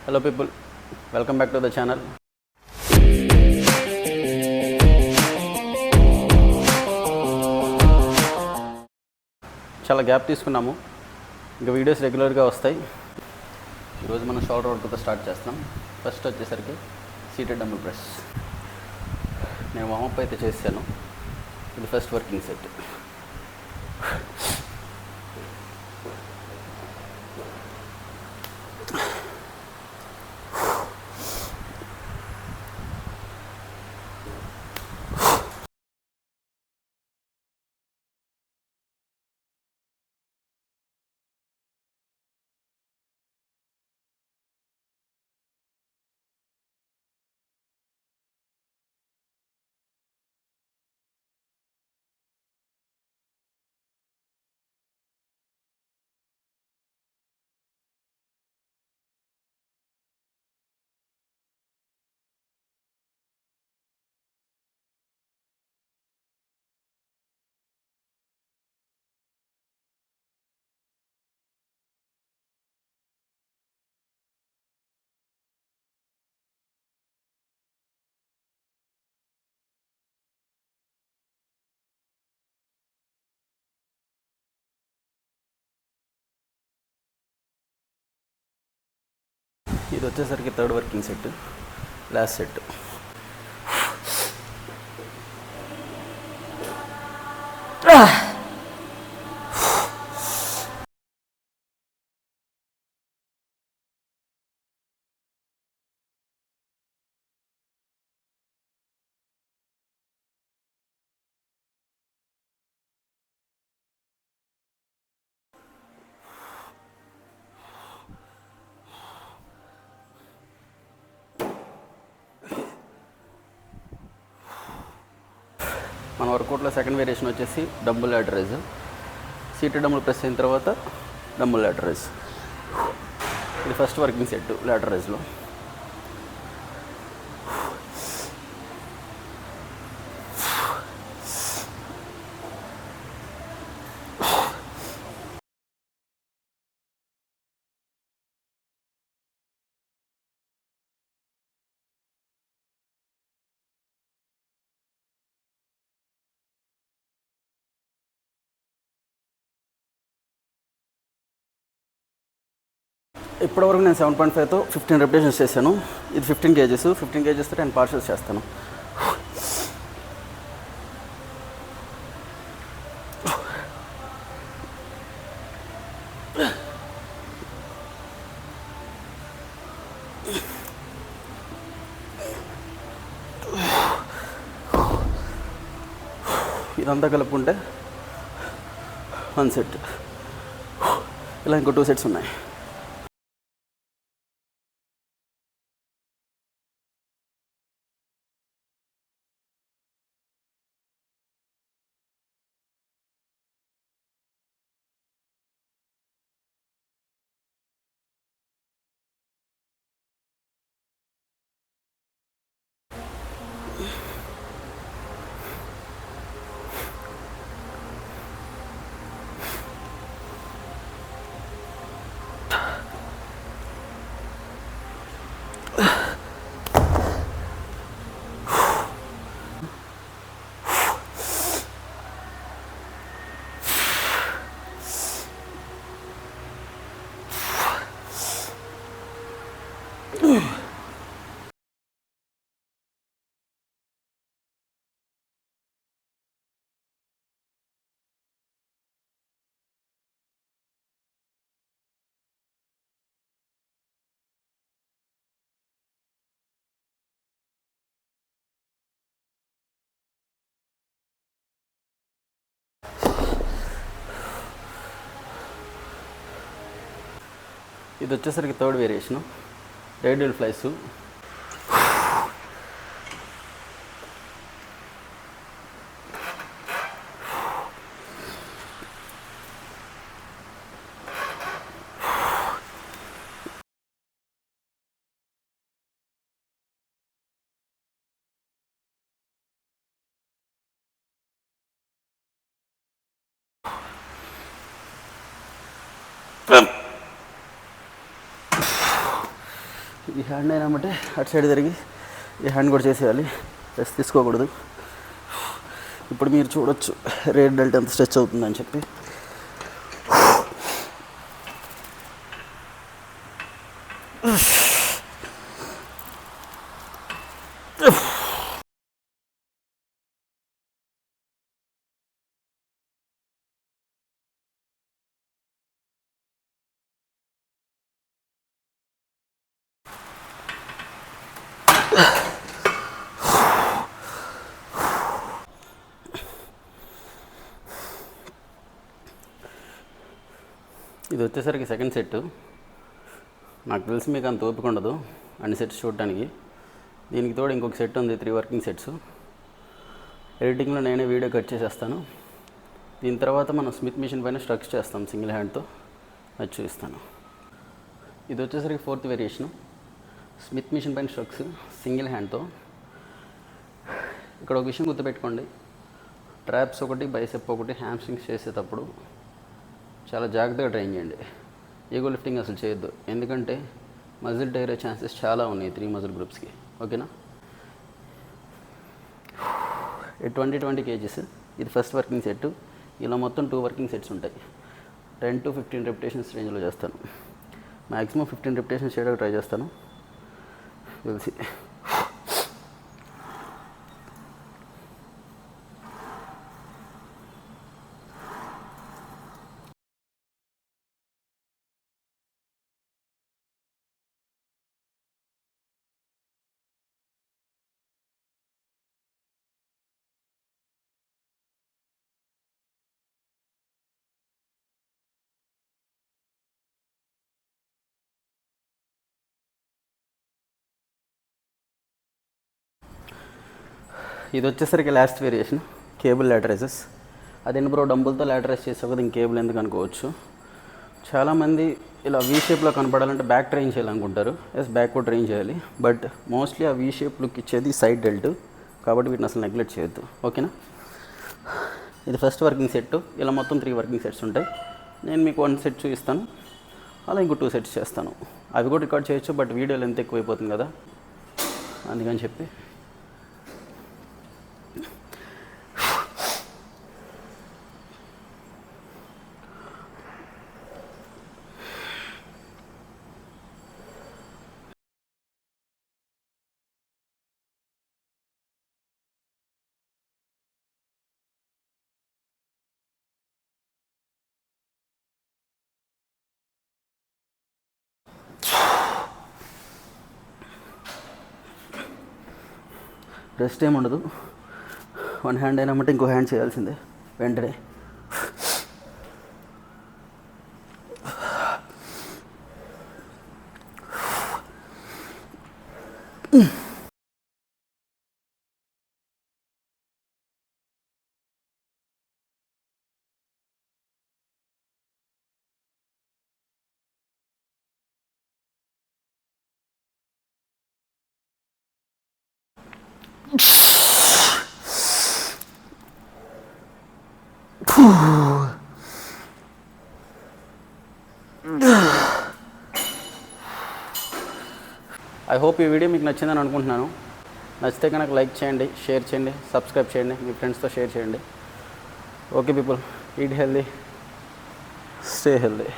Hello people, welcome back to the channel. చాలా gap తీసుకున్నాము, ఇంకా వీడియోస్ రెగ్యులర్గా వస్తాయి. ఈరోజు మనం షోల్డర్ వర్క్తో స్టార్ట్ చేస్తాం. ఫస్ట్ వచ్చేసరికి సీటెడ్ డంబుల్ ప్రెస్. నేను వామప్ అయితే చేశాను. ఇది ఫస్ట్ వర్కింగ్ సెట్. ఇది వచ్చేసరికి third working set, last set. మన వర్కౌట్లో సెకండ్ వేరియేషన్ వచ్చేసి dumbbell lat raise. Seated dumbbell press అయిన తర్వాత డంబుల్ ల్యాట్ రైజ్. ఇది ఫస్ట్ వర్కింగ్ సెట్ ల్యాట్ రైజ్లో. ఇప్పటివరకు నేను 7.5తో 15 రెపిటేషన్స్ చేశాను. ఇది 15 కేజెస్. 15 కేజెస్తో 10 పార్షల్స్ చేస్తాను. ఇదంతా కలుపుకుంటే 1 సెట్. ఇలా ఇంకో 2 సెట్స్ ఉన్నాయి. ఇది వచ్చేసరికి థర్డ్ వేరియేషను రేడియల్ ఫ్లైస్. ఈ హ్యాండ్ అయినామంటే అటు సైడ్ తిరిగి ఈ హ్యాండ్ కూడా చేసేయాలి, రెస్ట్ తీసుకోకూడదు. ఇప్పుడు మీరు చూడొచ్చు రేట్ డెల్ట్ ఎంత స్ట్రెచ్ అవుతుందని చెప్పి. ఇది వచ్చేసరికి సెకండ్ సెట్. నాకు తెలిసి మీకు అంత ఓపిక ఉండదు అన్ని సెట్స్ చూడటానికి. దీనికి తోడు ఇంకొక సెట్ ఉంది, 3 వర్కింగ్ సెట్స్. ఎడిటింగ్లో నేనే వీడియో కట్ చేసేస్తాను. దీని తర్వాత మనం స్మిత్ మిషన్ పైన స్ట్రక్స్ చేస్తాం సింగిల్ హ్యాండ్తో, అది చూపిస్తాను. ఇది వచ్చేసరికి 4th వేరియేషను, స్మిత్ మిషన్ పైన స్ట్రక్స్ సింగిల్ హ్యాండ్తో. ఇక్కడ ఒక విషయం గుర్తుపెట్టుకోండి, ట్రాప్స్ ఒకటి, బైసెప్ ఒకటి, హ్యామ్స్ట్రింగ్స్ చేసేటప్పుడు చాలా జాగ్రత్తగా ట్రైన్ చేయండి. ఈగో లిఫ్టింగ్ అసలు చేయొద్దు, ఎందుకంటే మజిల్ టైర్ అయ్యే ఛాన్సెస్ చాలా ఉన్నాయి 3 మజిల్ గ్రూప్స్కి. ఓకేనా? 20 kgs ఇది ఫస్ట్ వర్కింగ్ సెట్. ఇలా మొత్తం 2 వర్కింగ్ సెట్స్ ఉంటాయి. 10 to 15 రెపిటేషన్స్ రేంజ్లో చేస్తాను. మ్యాక్సిమం 15 రెపిటేషన్స్ చేయడానికి ట్రై చేస్తాను. తెలిసి ఇది వచ్చేసరికి లాస్ట్ వేరియేషన్, కేబుల్ లాటరైజెస్. అదేంటి బ్రో డంబుల్తో లాటరైజ్ చేసే కదా, ఇంక కేబుల్ ఎందుకు అనుకోవచ్చు. చాలామంది ఇలా వీ షేప్లో కనపడాలంటే బ్యాక్ ట్రైన్ చేయాలనుకుంటారు. ఎస్, బ్యాక్ కూడా ట్రైన్ చేయాలి, బట్ మోస్ట్లీ ఆ వీ షేప్ లుక్ ఇచ్చేది సైడ్ డెల్ట్, కాబట్టి వీటిని అసలు నెగ్లెక్ట్ చేయొద్దు. ఓకేనా? ఇది ఫస్ట్ వర్కింగ్ సెట్. ఇలా మొత్తం 3 వర్కింగ్ సెట్స్ ఉంటాయి. నేను మీకు 1 సెట్ చూపిస్తాను, అలా ఇంకో 2 సెట్స్ చేస్తాను. అవి కూడా రికార్డ్ చేయొచ్చు, బట్ వీడియోలో ఎంత ఎక్కువైపోతుంది కదా, అందుకని చెప్పి. రెస్ట్ ఏమి ఉండదు. 1 హ్యాండ్ అయినామంటే ఇంకో హ్యాండ్ చేయాల్సిందే వెంటనే. ఐ హోప్ ఈ వీడియో మీకు నచ్చిందని అనుకుంటున్నాను. నచ్చితే కనుక లైక్ చేయండి, షేర్ చేయండి, సబ్స్క్రైబ్ చేయండి, మీ ఫ్రెండ్స్తో షేర్ చేయండి. Okay people, eat healthy, stay healthy.